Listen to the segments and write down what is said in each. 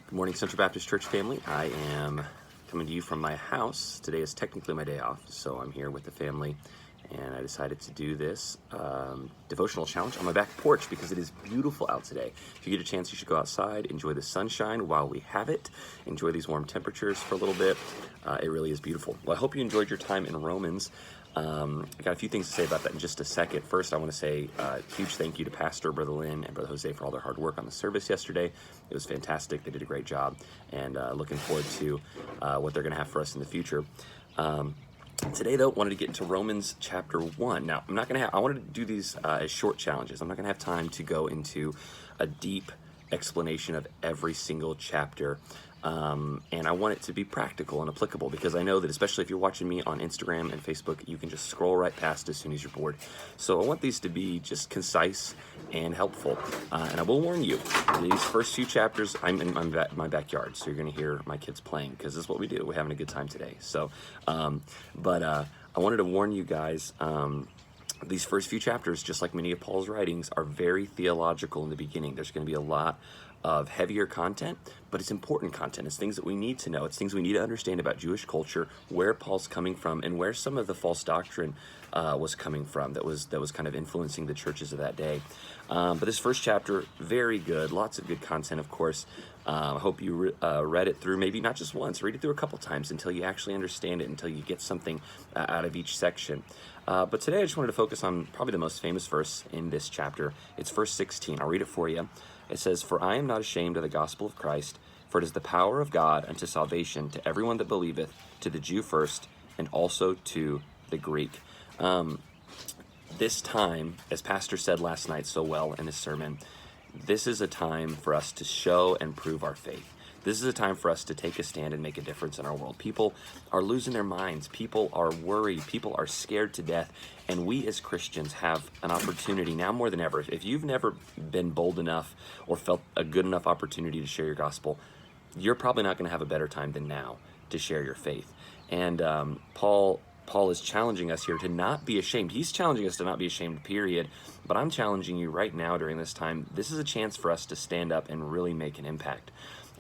Good morning, Central Baptist Church family. I am coming to you from my house. Today is technically my day off, so I'm here with the family, and I decided to do this devotional challenge on my back porch because it is beautiful out today. If you get a chance, you should go outside, enjoy the sunshine while we have it, enjoy these warm temperatures for a little bit. It really is beautiful. Well, I hope you enjoyed your time in Romans. I got a few things to say about that in just a second. First, I want to say a huge thank you to Pastor Brother Lynn and Brother Jose for all their hard work on the service yesterday. It was fantastic. They did a great job, and looking forward to what they're going to have for us in the future. Today, though, wanted to get into Romans chapter 1. Now, I'm not going to I wanted to do these as short challenges. I'm not going to have time to go into a deep explanation of every single chapter. And I want it to be practical and applicable because I know that especially if you're watching me on Instagram and Facebook, you can just scroll right past as soon as you're bored. So I want these to be just concise and helpful. And I will warn you, these first few chapters, I'm in my backyard, so you're going to hear my kids playing because this is what we do. We're having a good time today. So, but I wanted to warn you guys, these first few chapters, just like many of Paul's writings, are very theological in the beginning. There's going to be a lot of heavier content, but it's important content. It's things that we need to know. It's things we need to understand about Jewish culture, where Paul's coming from, and where some of the false doctrine was coming from that was kind of influencing the churches of that day. But this first chapter, very good. Lots of good content, of course. I hope you read it through, maybe not just once, read it through a couple times until you actually understand it, until you get something out of each section. But today I just wanted to focus on probably the most famous verse in this chapter. It's verse 16. I'll read it for you. It says, "For I am not ashamed of the gospel of Christ, for it is the power of God unto salvation to everyone that believeth, to the Jew first, and also to the Greek." This time, as Pastor said last night so well in his sermon, this is a time for us to show and prove our faith. This is a time for us to take a stand and make a difference in our world. People are losing their minds. People are worried. People are scared to death. And we as Christians have an opportunity now more than ever. If you've never been bold enough or felt a good enough opportunity to share your gospel, you're probably not going to have a better time than now to share your faith. And Paul is challenging us here to not be ashamed. He's challenging us to not be ashamed, period. But I'm challenging you right now during this time. This is a chance for us to stand up and really make an impact.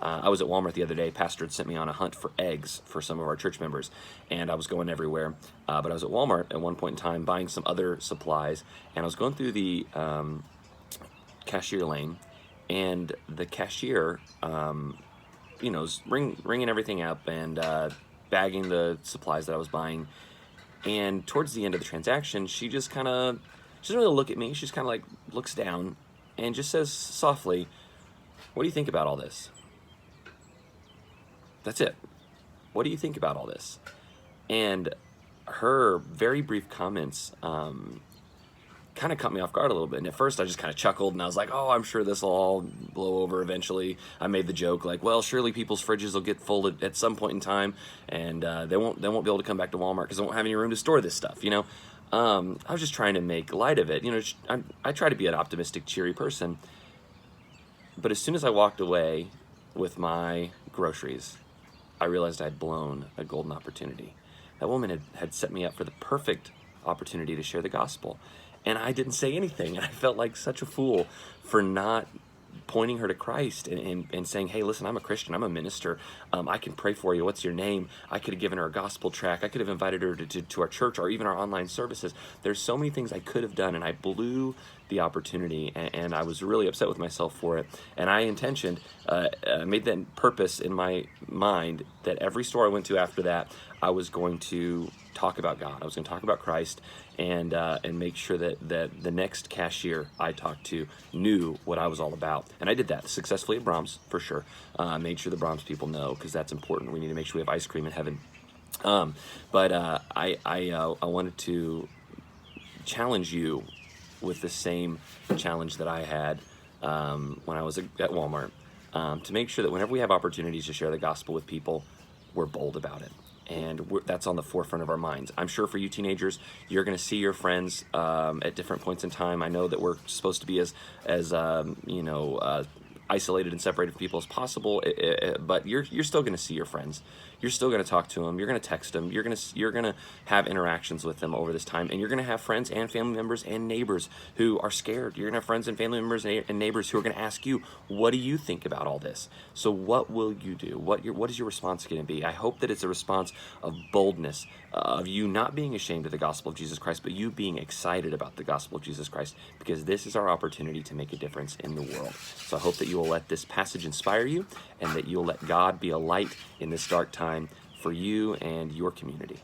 I was at Walmart the other day. Pastor had sent me on a hunt for eggs for some of our church members, and I was going everywhere. But I was at Walmart at one point in time buying some other supplies, and I was going through the cashier lane, and the cashier, was ringing everything up and bagging the supplies that I was buying. And towards the end of the transaction, she just she doesn't really look at me. She's kind of like looks down and just says softly, "What do you think about all this?" That's it. What do you think about all this? And her very brief comments kind of caught me off guard a little bit. And at first I just kind of chuckled and I was like, oh, I'm sure this will all blow over eventually. I made the joke like, well, surely people's fridges will get full at some point in time, and they won't be able to come back to Walmart because they won't have any room to store this stuff, I was just trying to make light of it. I try to be an optimistic, cheery person. But as soon as I walked away with my groceries, I realized I'd blown a golden opportunity. That woman had set me up for the perfect opportunity to share the gospel. And I didn't say anything. And I felt like such a fool for not pointing her to Christ and saying, hey, listen, I'm a Christian. I'm a minister. I can pray for you. What's your name? I could have given her a gospel tract. I could have invited her to our church or even our online services. There's so many things I could have done, and I blew the opportunity, and I was really upset with myself for it. And I made that purpose in my mind that every store I went to after that, I was going to talk about God. I was going to talk about Christ and make sure that the next cashier I talked to knew what I was all about. And I did that successfully at Brahms, for sure. Made sure the Brahms people know, because that's important. We need to make sure we have ice cream in heaven. But I wanted to challenge you with the same challenge that I had when I was at Walmart, to make sure that whenever we have opportunities to share the gospel with people, we're bold about it. And that's on the forefront of our minds. I'm sure for you teenagers, you're going to see your friends at different points in time. I know that we're supposed to be as isolated and separated from people as possible, but you're still going to see your friends. You're still going to talk to them. You're going to text them. You're going to have interactions with them over this time, and you're going to have friends and family members and neighbors who are scared. You're going to have friends and family members and neighbors who are going to ask you, "What do you think about all this?" So, what will you do? What is your response going to be? I hope that it's a response of boldness, of you not being ashamed of the gospel of Jesus Christ, but you being excited about the gospel of Jesus Christ, because this is our opportunity to make a difference in the world. So I hope that you will let this passage inspire you, and that you'll let God be a light in this dark time for you and your community.